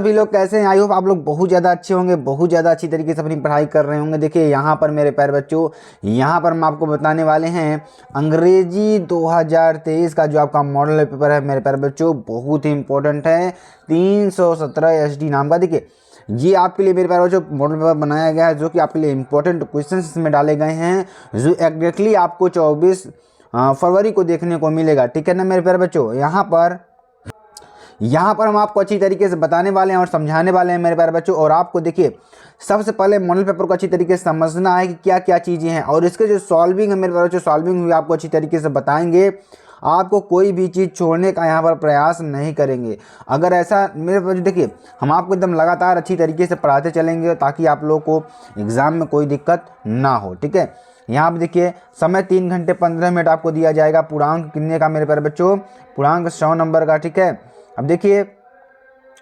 सभी लोग कैसे हैं? आई होप आप लोग बहुत ज़्यादा अच्छे होंगे, बहुत ज़्यादा अच्छी तरीके से अपनी पढ़ाई कर रहे होंगे। देखिए यहाँ पर मेरे प्यारे बच्चों, यहाँ पर हम आपको बताने वाले हैं अंग्रेजी 2023 का जो आपका मॉडल पेपर है मेरे प्यारे बच्चों, बहुत ही इंपॉर्टेंट है। 317 SD नाम का। देखिए ये आपके लिए मेरे प्यारे बच्चों मॉडल पेपर बनाया गया है, जो कि आपके लिए इंपॉर्टेंट क्वेश्चन इसमें डाले गए हैं, जो एग्जैक्टली आपको 24 फरवरी को देखने को मिलेगा। ठीक है ना मेरे प्यारे बच्चों। यहाँ पर हम आपको अच्छी तरीके से बताने वाले हैं और समझाने वाले हैं मेरे प्यारे बच्चों। और आपको देखिए सबसे पहले मॉडल पेपर को अच्छी तरीके से समझना है कि क्या क्या चीज़ें हैं, और इसके जो सॉल्विंग है मेरे प्यारे बच्चों, सॉल्विंग भी आपको अच्छी तरीके से बताएंगे। आपको कोई भी चीज़ छोड़ने का यहाँ पर प्रयास नहीं करेंगे। अगर ऐसा मेरे बच्चों देखिए, हम आपको एकदम लगातार अच्छी तरीके से पढ़ाते चलेंगे ताकि आप लोगों को एग्ज़ाम में कोई दिक्कत ना हो। ठीक है, यहाँ पर देखिए समय 3 घंटे 15 मिनट आपको दिया जाएगा। पूर्णांक कितने का मेरे प्यारे बच्चों? पूर्णांक 100 नंबर का। ठीक है, अब देखिए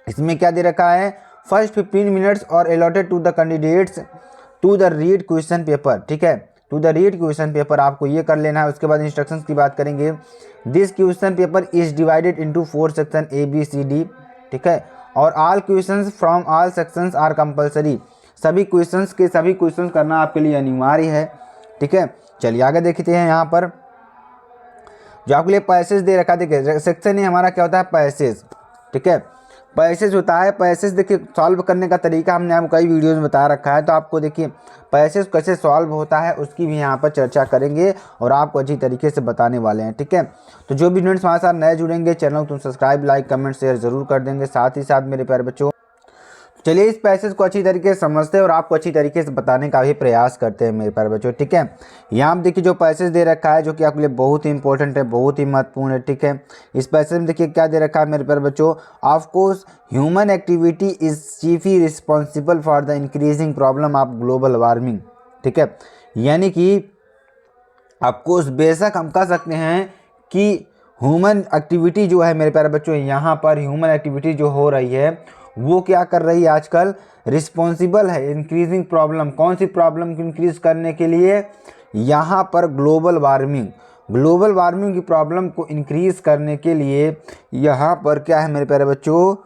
इसमें क्या दे रखा है, फर्स्ट 15 मिनट्स और allotted to the candidates to the read question paper. ठीक है, to the read question paper आपको ये कर लेना है। उसके बाद इंस्ट्रक्शंस की बात करेंगे। This question paper is divided into 4 section ABCD। ठीक है, और all questions from all sections are compulsory. सभी क्वेश्चंस के सभी क्वेश्चन करना आपके लिए अनिवार्य है। ठीक है, चलिए आगे देखते हैं। यहाँ पर जो आपके लिए पैसेज दे रखा है, देखिए सेक्शन ए हमारा क्या होता है, पैसेज। ठीक है, पैसेज होता है। पैसेज देखिए सॉल्व करने का तरीका हमने आपको कई वीडियोस में बता रखा है, तो आपको देखिए पैसेज कैसे सॉल्व होता है उसकी भी यहाँ पर चर्चा करेंगे और आपको अच्छी तरीके से बताने वाले हैं। ठीक है, तो जो भी स्टूडेंट्स हमारे साथ नए जुड़ेंगे, चैनल को सब्सक्राइब, लाइक, कमेंट, शेयर जरूर कर देंगे। साथ ही साथ मेरे प्यारे बच्चों, चलिए इस पैसेज को अच्छी तरीके से समझते हैं और आपको अच्छी तरीके से बताने का भी प्रयास करते हैं मेरे प्यारे बच्चों। ठीक है, यहाँ पर देखिए जो पैसेज दे रखा है, जो कि आपके लिए बहुत ही इंपॉर्टेंट है, बहुत ही महत्वपूर्ण है। ठीक है, इस पैसेज में देखिए क्या दे रखा है मेरे प्यारे बच्चों, of course human activity is chiefly responsible for the increasing problem of global warming. ठीक है, यानी कि ऑफकोर्स बेशक हम कह सकते हैं कि ह्यूमन एक्टिविटी जो है मेरे प्यारे बच्चों, यहाँ पर ह्यूमन एक्टिविटी जो हो रही है वो क्या कर रही है आजकल, रिस्पॉन्सिबल है इंक्रीजिंग प्रॉब्लम। कौन सी प्रॉब्लम को इंक्रीज करने के लिए? यहाँ पर ग्लोबल वार्मिंग की प्रॉब्लम को इंक्रीज करने के लिए यहाँ पर क्या है मेरे प्यारे बच्चों।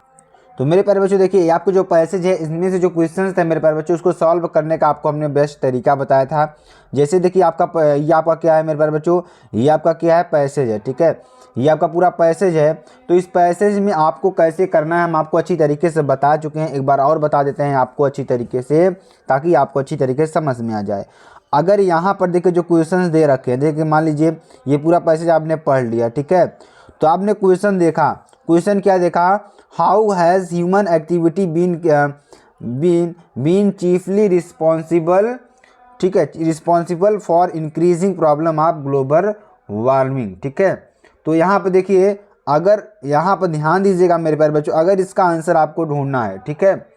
तो मेरे प्यारे बच्चों देखिए आपको जो पैसेज है, इसमें से जो क्वेश्चंस थे मेरे प्यारे बच्चों, उसको सॉल्व करने का आपको हमने बेस्ट तरीका बताया था। जैसे देखिए ये आपका क्या है मेरे प्यारे बच्चों, ये आपका क्या है, पैसेज है। ठीक है, ये आपका पूरा पैसेज है। तो इस पैसेज में आपको कैसे करना है हम आपको अच्छी तरीके से बता चुके हैं, एक बार और बता देते हैं आपको अच्छी तरीके से, ताकि आपको अच्छी तरीके से समझ में आ जाए। अगर यहाँ पर देखिए जो क्वेश्चंस दे रखे हैं, देखिए मान लीजिए ये पूरा पैसेज आपने पढ़ लिया। ठीक है, तो आपने क्वेश्चन देखा, क्वेश्चन क्या देखा, how has human activity been chiefly responsible, ठीक है, responsible for increasing problem of global warming. ठीक है, तो यहाँ पर देखिए, अगर यहाँ पर ध्यान दीजिएगा मेरे प्यारे बच्चों, अगर इसका आंसर आपको ढूंढना है, ठीक है,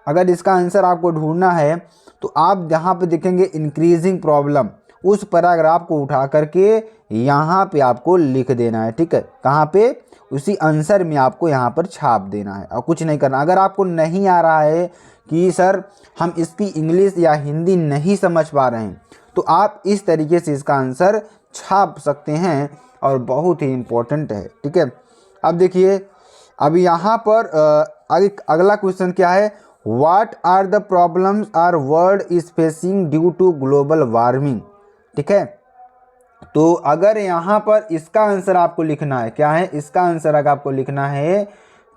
अगर इसका आंसर आपको ढूंढना है तो आप यहाँ पे देखेंगे इंक्रीजिंग प्रॉब्लम, उस पैराग्राफ को उठा करके यहाँ पे आपको लिख देना है। ठीक है, कहाँ पे? उसी आंसर में आपको यहाँ पर छाप देना है और कुछ नहीं करना। अगर आपको नहीं आ रहा है कि सर हम इसकी इंग्लिश या हिंदी नहीं समझ पा रहे हैं, तो आप इस तरीके से इसका आंसर छाप सकते हैं और बहुत ही इम्पोर्टेंट है। ठीक है, अब देखिए, अब यहाँ पर अगला क्वेश्चन क्या है, what are the problems our world is facing due to global warming. ठीक है, तो अगर यहाँ पर इसका आंसर आपको लिखना है, क्या है इसका आंसर अगर आपको लिखना है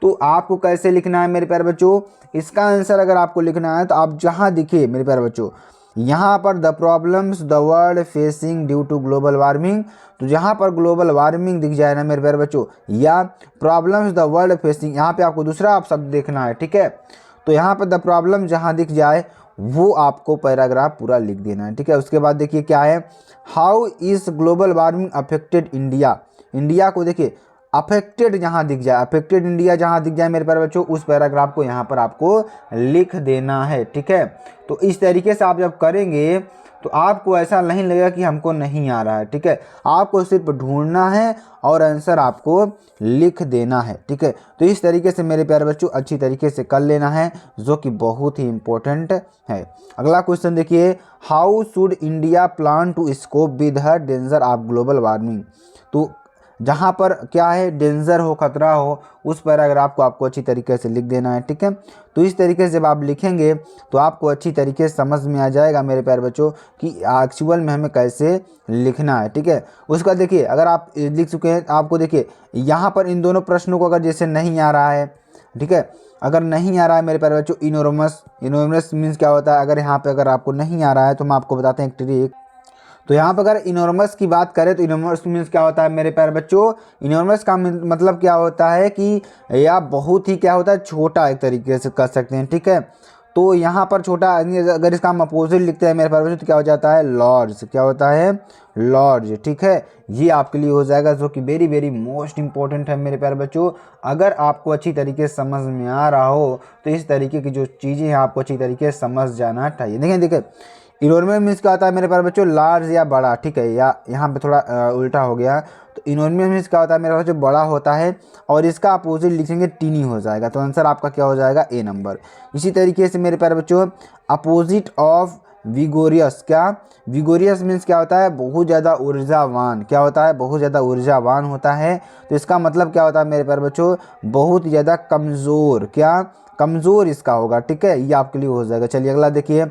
तो आपको कैसे लिखना है मेरे प्यारे बच्चों, इसका आंसर अगर आपको लिखना है तो आप जहाँ दिखे मेरे प्यारे बच्चों, यहाँ पर the problems the world facing due to global warming, तो जहाँ पर ग्लोबल वार्मिंग दिख जाए ना मेरे प्यारे बच्चों, या प्रॉब्लम्स द वर्ल्ड फेसिंग, यहाँ पे आपको दूसरा आप शब्द देखना है। ठीक है, तो यहाँ पर द प्रॉब्लम जहाँ दिख जाए वो आपको पैराग्राफ पूरा लिख देना है। ठीक है, उसके बाद देखिए क्या है, how is global warming affected India. India को देखिए अफेक्टेड जहाँ दिख जाए, अफेक्टेड इंडिया जहाँ दिख जाए मेरे प्यारे बच्चों, उस पैराग्राफ को यहाँ पर आपको लिख देना है। ठीक है, तो इस तरीके से आप जब करेंगे तो आपको ऐसा नहीं लगेगा कि हमको नहीं आ रहा है। ठीक है, आपको सिर्फ ढूंढना है और आंसर आपको लिख देना है। ठीक है, तो इस तरीके से मेरे प्यारे बच्चों अच्छी तरीके से कर लेना है, जो कि बहुत ही इम्पोर्टेंट है। अगला क्वेश्चन देखिए, how should India plan to scope with the danger of global warming. तो जहाँ पर क्या है डेंजर हो, खतरा हो, उस पैराग्राफ को आपको अच्छी तरीके से लिख देना है, ठीक है। तो इस तरीके से जब आप लिखेंगे तो आपको अच्छी तरीके से समझ में आ जाएगा मेरे प्यारे बच्चों कि एक्चुअल में हमें कैसे लिखना है, ठीक है। उसका देखिए अगर आप लिख चुके हैं, आपको देखिए यहाँ पर इन दोनों प्रश्नों को अगर जैसे नहीं आ रहा है, ठीक है, अगर नहीं आ रहा है मेरे प्यारे बच्चों, इनोरमस, इनोरमस मीन्स क्या होता है, अगर यहाँ पे अगर आपको नहीं आ रहा है तो हम आपको बताते हैं एक ट्रिक। तो यहाँ पर अगर इनोरमस की बात करें तो इनोरमस मीन्स क्या होता है मेरे प्यारे बच्चों, इनोरमस का मतलब क्या होता है कि या बहुत ही क्या होता है छोटा, एक तरीके से कर सकते हैं, ठीक है। तो यहाँ पर छोटा, अगर इसका हम अपोजिट लिखते हैं मेरे प्यारे बच्चों तो क्या हो जाता है लार्ज, क्या होता है लार्ज, ठीक है। ये आपके लिए हो जाएगा जो कि वेरी वेरी मोस्ट इंपॉर्टेंट है मेरे प्यारे बच्चों। अगर आपको अच्छी तरीके से समझ में आ रहा हो तो इस तरीके की जो चीज़ें हैं आपको अच्छी तरीके से समझ जाना चाहिए। देखिए इनोर्मस मीन्स क्या होता है मेरे प्यारे बच्चों, लार्ज या बड़ा, ठीक है, या यहाँ पे थोड़ा उल्टा हो गया। तो इनोर्मस मीन्स क्या होता है मेरे बच्चों, बड़ा होता है, और इसका अपोजिट लिखेंगे टीनी हो जाएगा, तो आंसर आपका क्या हो जाएगा ए नंबर। इसी तरीके से मेरे प्यारे बच्चों अपोजिट ऑफ विगोरियस, क्या विगोरियस मीन्स क्या होता है, बहुत ज़्यादा ऊर्जावान, क्या होता है बहुत ज़्यादा ऊर्जावान होता है। तो इसका मतलब क्या होता है मेरे प्यारे बच्चों, बहुत ज़्यादा कमज़ोर, क्या कमज़ोर इसका होगा, ठीक है, ये आपके लिए हो जाएगा। चलिए अगला देखिए।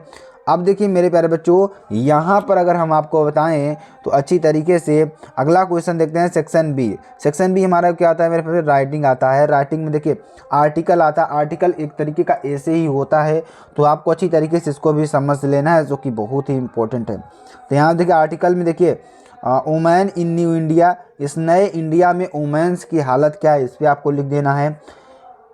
अब देखिए मेरे प्यारे बच्चों यहाँ पर अगर हम आपको बताएं तो अच्छी तरीके से अगला क्वेश्चन देखते हैं सेक्शन बी। सेक्शन बी हमारा क्या आता है मेरे प्यारे, राइटिंग आता है। राइटिंग में देखिए आर्टिकल आता है, आर्टिकल एक तरीके का ऐसे ही होता है, तो आपको अच्छी तरीके से इसको भी समझ लेना है जो कि बहुत ही इंपॉर्टेंट है। तो यहाँ देखिए आर्टिकल में देखिए वुमेन इन न्यू इंडिया, इस नए इंडिया में वुमेन्स की हालत क्या है, इस पर आपको लिख देना है।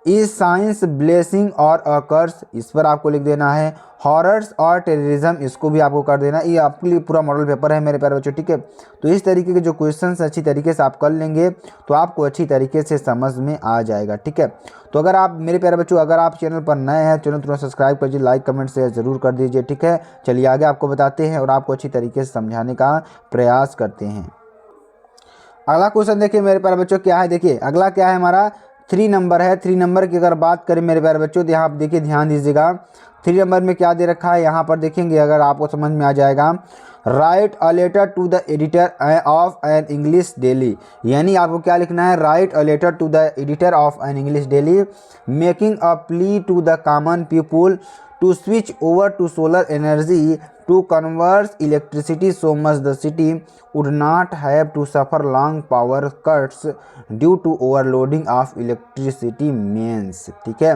इज साइंस ब्लेसिंग और अकर्स, इस पर आपको लिख देना है। हॉरर्स और टेररिज्म, इसको भी आपको कर देना। ये आपके लिए पूरा मॉडल पेपर है मेरे प्यारे बच्चों, ठीक है। तो इस तरीके के जो क्वेश्चंस अच्छी तरीके से आप कर लेंगे तो आपको अच्छी तरीके से समझ में आ जाएगा, ठीक है। तो अगर आप मेरे प्यारे बच्चों अगर आप चैनल पर नए हैं, चैनल तुरंत सब्सक्राइब कर दीजिए, लाइक कमेंट शेयर जरूर कर दीजिए, ठीक है। चलिए आगे आपको बताते हैं और आपको अच्छी तरीके से समझाने का प्रयास करते हैं। अगला क्वेश्चन देखिए मेरे प्यारे बच्चों क्या है, देखिए अगला क्या है हमारा 3 नंबर है। 3 नंबर की अगर बात करें मेरे प्यारे बच्चों तो यहाँ आप देखिए ध्यान दीजिएगा 3 नंबर में क्या दे रखा है, यहाँ पर देखेंगे अगर आपको समझ में आ जाएगा। Write a letter to the editor of an English daily, यानी आपको क्या लिखना है, write a letter to the editor of an English daily making a plea to the common people to switch over to solar energy to convert electricity so much the city would not have to suffer long power cuts due to overloading of electricity mains, ठीक है।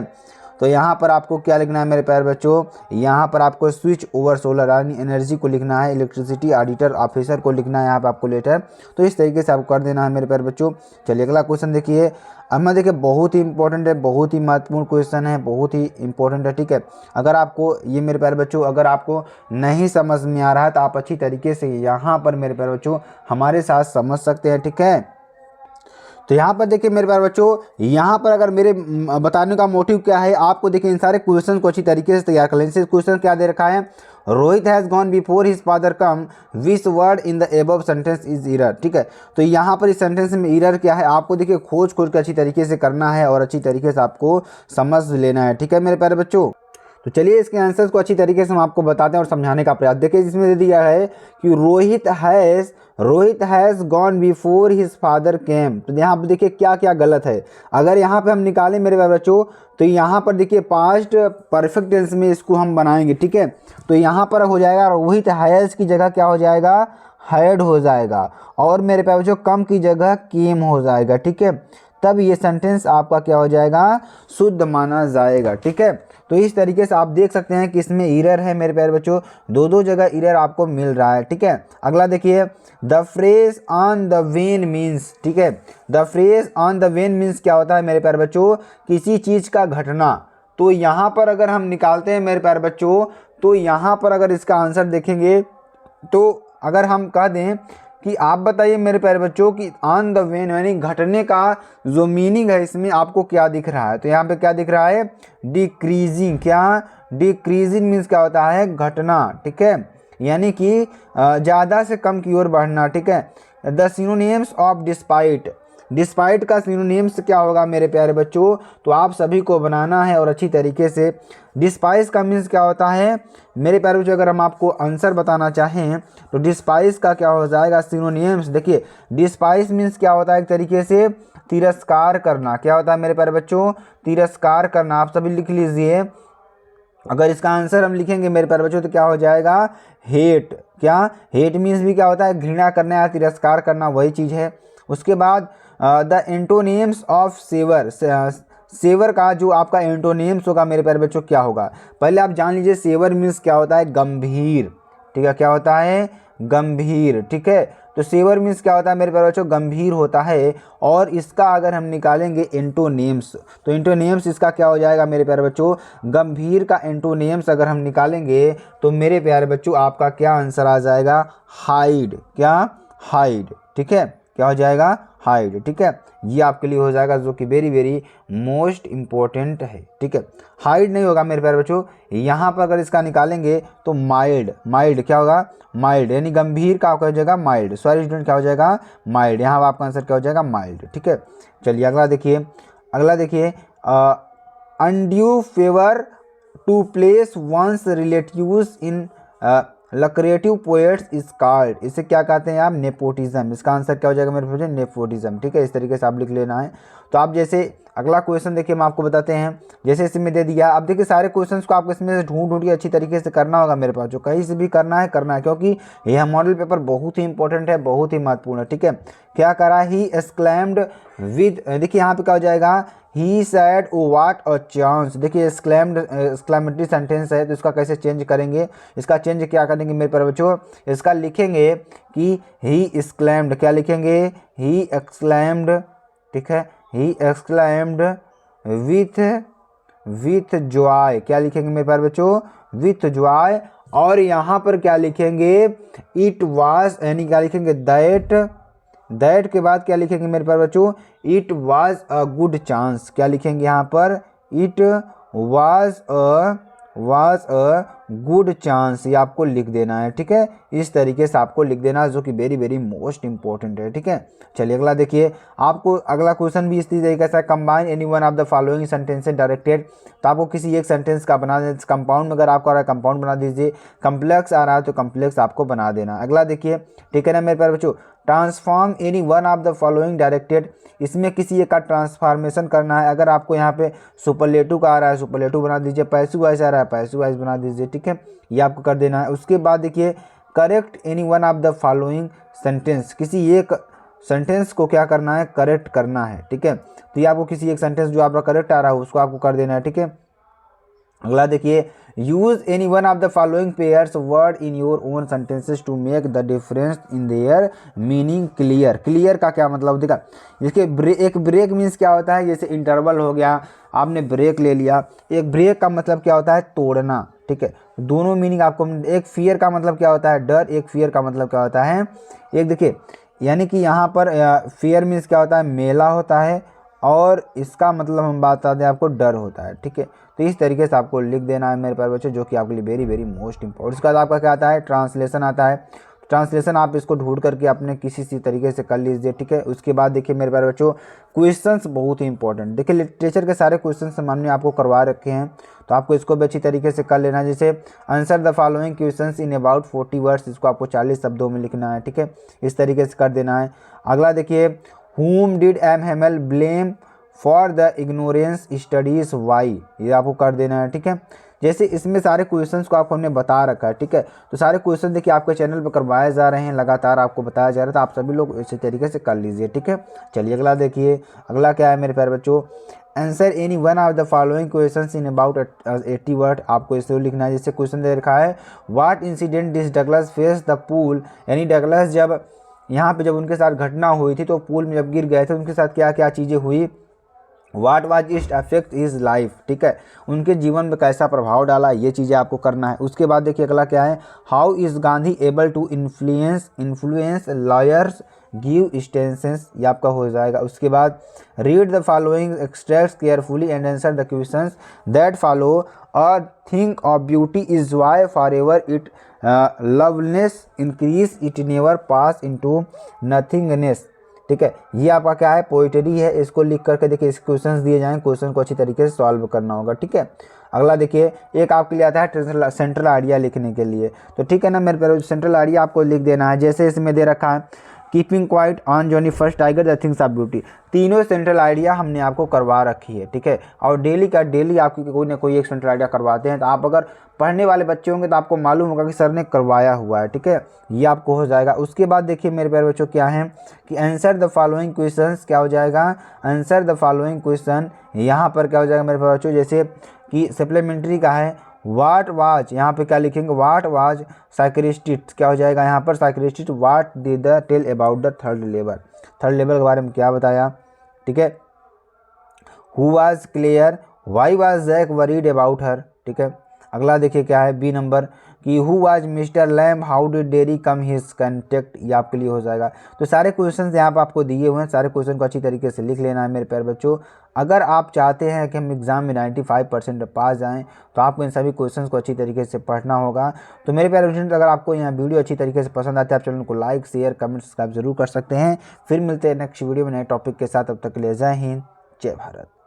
तो यहाँ पर आपको क्या लिखना है मेरे प्यारे बच्चों, यहाँ पर आपको स्विच ओवर सोलर यानी एनर्जी को लिखना है, इलेक्ट्रिसिटी ऑडिटर ऑफिसर को लिखना है यहाँ पे आपको लेटर। तो इस तरीके से आपको कर देना है मेरे प्यारे बच्चों। चलिए अगला क्वेश्चन देखिए। अब मैं देखिए बहुत ही इंपॉर्टेंट है, बहुत ही महत्वपूर्ण क्वेश्चन है, बहुत ही इंपॉर्टेंट है, ठीक है। अगर आपको ये मेरे प्यारे बच्चों अगर आपको नहीं समझ में आ रहा है तो आप अच्छी तरीके से यहाँ पर मेरे प्यारे बच्चों हमारे साथ समझ सकते हैं, ठीक है। तो यहाँ पर देखिए मेरे प्यारे बच्चों, यहाँ पर अगर मेरे बताने का मोटिव क्या है, आपको देखिए इन सारे क्वेश्चन को अच्छी तरीके से तैयार कर लें। जैसे क्वेश्चन क्या दे रखा है, Rohit has gone before his father come, which word in the above sentence is error, ठीक है। तो यहाँ पर इस सेंटेंस में इरर क्या है आपको देखिए खोज कर अच्छी तरीके से करना है और अच्छी तरीके से आपको समझ लेना है, ठीक है मेरे प्यारे बच्चों। तो चलिए इसके आंसर्स को अच्छी तरीके से हम आपको बताते हैं और समझाने का प्रयास। देखिए जिसमें दे दिया है कि Rohit has gone before his father came. तो यहाँ पर देखिए क्या क्या गलत है। अगर यहाँ पे हम निकालें मेरे बच्चों तो यहाँ पर देखिए पास्ट परफेक्ट टेंस में इसको हम बनाएंगे, ठीक है। तो यहाँ पर हो जाएगा रोहित हैज़ की जगह क्या हो जाएगा, हैड हो जाएगा, और मेरे प्यारे बच्चों कम की जगह केम हो जाएगा, ठीक है। तब ये सेंटेंस आपका क्या हो जाएगा, शुद्ध माना जाएगा, ठीक है। तो इस तरीके से आप देख सकते हैं कि इसमें इरर है मेरे प्यारे बच्चों, दो जगह इरर आपको मिल रहा है, ठीक है। अगला देखिए the phrase on the when means, ठीक है। The phrase on the when means क्या होता है मेरे प्यारे बच्चों, किसी चीज़ का घटना। तो यहाँ पर अगर हम निकालते हैं मेरे प्यारे बच्चों तो यहाँ पर अगर इसका आंसर देखेंगे तो अगर हम कह दें कि आप बताइए मेरे प्यारे बच्चों कि ऑन द वेन यानी घटने का जो मीनिंग है इसमें आपको क्या दिख रहा है। तो यहाँ पे क्या दिख रहा है, डिक्रीजिंग, क्या डिक्रीजिंग मीन्स क्या होता है, घटना, ठीक है, यानी कि ज़्यादा से कम की ओर बढ़ना, ठीक है। The synonyms of despite, despite का सिनोनिम्स क्या होगा मेरे प्यारे बच्चों, तो आप सभी को बनाना है और अच्छी तरीके से। डिस्पाइस का मीन्स क्या होता है मेरे प्यारे बच्चों, अगर हम आपको आंसर बताना चाहें तो डिस्पाइस का क्या हो जाएगा सिनोनिम्स। देखिए डिस्पाइस मीन्स क्या होता है, एक तरीके से तिरस्कार करना। क्या होता है मेरे प्यारे बच्चों, तिरस्कार करना। आप सभी लिख लीजिए, अगर इसका आंसर हम लिखेंगे मेरे प्यारे बच्चों तो क्या हो जाएगा, हेट। क्या हेट मीन्स भी क्या होता है, घृणा करना या तिरस्कार करना, वही चीज़ है। उसके बाद the antonyms of savour, savour का जो आपका एंटोनिम्स होगा मेरे प्यारे बच्चों क्या होगा, पहले आप जान लीजिए। सेवर मीन्स क्या होता है, गंभीर। ठीक है, क्या होता है, गंभीर। ठीक है, तो सेवर मीन्स क्या होता है मेरे प्यारे बच्चों, गंभीर होता है। और इसका अगर हम निकालेंगे एंटोनिम्स, तो एंटोनिम्स इसका क्या हो जाएगा मेरे प्यारे बच्चों, गंभीर का एंटोनिम्स अगर हम निकालेंगे तो मेरे प्यारे बच्चों आपका क्या आंसर आ जाएगा, हाइड। क्या, हाइड। ठीक है, क्या हो जाएगा, हाइड। ठीक है, ये आपके लिए हो जाएगा जो कि वेरी वेरी मोस्ट इंपॉर्टेंट है। ठीक है, हाइड नहीं होगा मेरे प्यारे बच्चों, यहाँ पर अगर इसका निकालेंगे तो माइल्ड। माइल्ड क्या होगा, माइल्ड, यानी गंभीर का हो जाएगा माइल्ड। सॉरी स्टूडेंट, क्या हो जाएगा, माइल्ड। यहाँ आपका आंसर क्या हो जाएगा, माइल्ड। ठीक है, चलिए अगला देखिए। अगला देखिए, undue favour to place one's relatives in lucrative posts is called, इसे क्या कहते हैं आप, नेपोटिज्म। इसका आंसर क्या हो जाएगा मेरे बच्चों, नेपोटिज्म। ठीक है, इस तरीके से आप लिख लेना है। तो आप जैसे अगला क्वेश्चन देखिए हम आपको बताते हैं, जैसे इसमें दे दिया। अब देखिए सारे क्वेश्चंस को आपको इसमें से ढूंढ के अच्छी तरीके से करना होगा मेरे पास, जो कहीं से भी करना है क्योंकि यह मॉडल पेपर बहुत ही इंपॉर्टेंट है, बहुत ही महत्वपूर्ण है। ठीक है, क्या करा, ही एक्सक्लेम्ड विद, देखिए यहाँ पे क्या हो जाएगा, he said oh what a chance. देखिए एक्सक्लेम्ड एक्सक्लेमेटरी सेंटेंस है, तो इसका कैसे चेंज करेंगे, इसका चेंज क्या करेंगे मेरे प्यारे बच्चों, इसका लिखेंगे कि ही एक्सक्लेम्ड। क्या लिखेंगे, ही एक्सक्लेम्ड। ठीक है, ही एक्सक्लेम्ड विथ जॉय। क्या लिखेंगे मेरे प्यारे बच्चों, विथ जॉय। और यहाँ पर क्या लिखेंगे, इट वाज, यानी क्या लिखेंगे, दैट के बाद क्या लिखेंगे मेरे प्यारे बच्चों, it was a good chance. क्या लिखेंगे यहाँ पर, it was a good chance, ये आपको लिख देना है। ठीक है, इस तरीके से आपको लिख देना है, जो कि वेरी वेरी मोस्ट इंपॉर्टेंट है। ठीक है, चलिए अगला देखिए। आपको अगला क्वेश्चन भी इसी तरीके से, combine any one of the following sentences directed. तो आपको किसी एक सेंटेंस का बना देना, कंपाउंड में अगर आपको आ रहा है कंपाउंड बना दीजिए, कम्प्लेक्स आ रहा है तो कम्प्लेक्स आपको बना देना। अगला देखिए, ठीक है ना मेरे प्यारे बच्चों, transform any one of the following directed, इसमें किसी एक का ट्रांसफॉर्मेशन करना है। अगर आपको यहाँ पे सुपरलेटिव का आ रहा है सुपरलेटिव बना दीजिए, पैसिव वॉइस आ रहा है पैसिव वॉइस बना दीजिए। ठीक है, ये आपको कर देना है। उसके बाद देखिए, correct any one of the following sentence, किसी एक सेंटेंस को क्या करना है, करेक्ट करना है। ठीक है, तो ये आपको किसी एक सेंटेंस जो आपका करेक्ट आ रहा है उसको आपको कर देना है। ठीक है, अगला देखिए, use any one of the following pairs word in your own sentences to make the difference in their meaning clear. Clear का क्या मतलब, देखा इसके एक ब्रेक मीन्स क्या होता है, जैसे इंटरवल हो गया, आपने ब्रेक ले लिया। एक ब्रेक का मतलब क्या होता है, तोड़ना। ठीक है, दोनों मीनिंग आपको, एक फियर का मतलब क्या होता है, डर, एक फियर का मतलब क्या होता है, एक देखिए, यानी कि यहाँ पर फियर मीन्स क्या होता है, मेला होता है, और इसका मतलब हम बात करते हैं आपको डर होता है। ठीक है, तो इस तरीके से आपको लिख देना है मेरे प्यारे बच्चों, जो कि आपके लिए वेरी वेरी मोस्ट इंपॉर्टेंट। उसके बाद आपका क्या आता है, ट्रांसलेशन आता है। ट्रांसलेशन आप इसको ढूंढ करके अपने किसी तरीके से कर लीजिए। ठीक है, उसके बाद देखिए मेरे प्यारे बच्चों, क्वेश्चंस बहुत ही इंपॉर्टेंट। देखिए लिटरेचर के सारे क्वेश्चन सामान्य आपको करवा रखे हैं, तो आपको इसको भी अच्छी तरीके से कर लेना है। जैसे answer the following questions in about 40 words, इसको आपको 40 शब्दों में लिखना है। ठीक है, इस तरीके से कर देना है। अगला देखिए, whom did M. Hamel blame for the ignorance studies why, ये आपको कर देना है। ठीक है, जैसे इसमें सारे क्वेश्चंस को आपको हमने बता रखा है। ठीक है, तो सारे क्वेश्चन देखिए आपके चैनल पर करवाए जा रहे हैं, लगातार आपको बताया जा रहा है, तो आप सभी लोग इसी तरीके से कर लीजिए। ठीक है, चलिए अगला देखिए। अगला क्या है मेरे प्यारे बच्चों, answer any one of the following questions in about 80 word, आपको इसे लिखना है। जैसे क्वेश्चन दे रखा है, what incident did Douglas face the pool, यानी डगलस जब यहाँ पे जब उनके साथ घटना हुई थी तो पूल में जब गिर गए थे, उनके साथ क्या क्या चीज़ें हुई, what was it affect is life. ठीक है, उनके जीवन में कैसा प्रभाव डाला, ये चीज़ें आपको करना है। उसके बाद देखिए अगला क्या है, how is Gandhi able to influence lawyers give sentences, ये आपका हो जाएगा। उसके बाद read the following extracts carefully and answer the questions that follow. A thing of beauty is why forever it loveliness increase, it never pass into nothingness. ठीक है। ये आपका क्या है, पोइट्री है। इसको लिख करके देखिए इस क्वेश्चन दिए जाएँ, क्वेश्चन को अच्छी तरीके से सॉल्व करना होगा, ठीक है। अगला देखिए, एक आपके लिए आता है सेंट्रल आइडिया लिखने के लिए, तो ठीक है ना मेरे प्यारे, सेंट्रल आइडिया आपको लिख देना है। जैसे इसमें दे रखा है keeping quiet on Johnny first tiger the things of beauty, तीनों सेंट्रल आइडिया हमने आपको करवा रखी है, ठीक है। और डेली का डेली आपकी कोई ना कोई एक सेंट्रल आइडिया करवाते हैं, तो आप अगर पढ़ने वाले बच्चे होंगे तो आपको मालूम होगा कि सर ने करवाया हुआ है, ठीक है। ये आपको हो जाएगा। उसके बाद देखिए मेरे प्यारे बच्चों क्या है कि आंसर द फॉलोइंग क्वेश्चंस, क्या हो जाएगा, आंसर द फॉलोइंग क्वेश्चन। यहाँ पर क्या हो जाएगा मेरे प्यारे बच्चों, जैसे कि सप्लीमेंट्री का है वाट वाज, यहाँ पे क्या लिखेंगे, वाट वाज साइक्रिस्टिट, क्या हो जाएगा यहाँ पर psychiatrist, what did the tell about the third labour, third labour के बारे में क्या बताया, ठीक है। Who was clear, why was Jack worried about her, ठीक है। अगला देखिए क्या है बी नंबर कि who was mister Lam, how did Derry come his contact, ये आपके लिए हो जाएगा। तो सारे क्वेश्चंस यहाँ पर आपको दिए हुए हैं, सारे क्वेश्चन को अच्छी तरीके से लिख लेना है मेरे प्यारे बच्चों। अगर आप चाहते हैं कि हम एग्जाम में 95% पास जाएं, तो आपको इन सभी क्वेश्चंस को अच्छी तरीके से पढ़ना होगा। तो मेरे प्यारे स्टूडेंट, अगर आपको यहाँ वीडियो अच्छी तरीके से पसंद आती है, आप चैनल को लाइक शेयर कमेंट सब्सक्राइब जरूर कर सकते हैं। फिर मिलते हैं नेक्स्ट वीडियो में नए टॉपिक के साथ, तब तक के लिए जय हिंद जय भारत।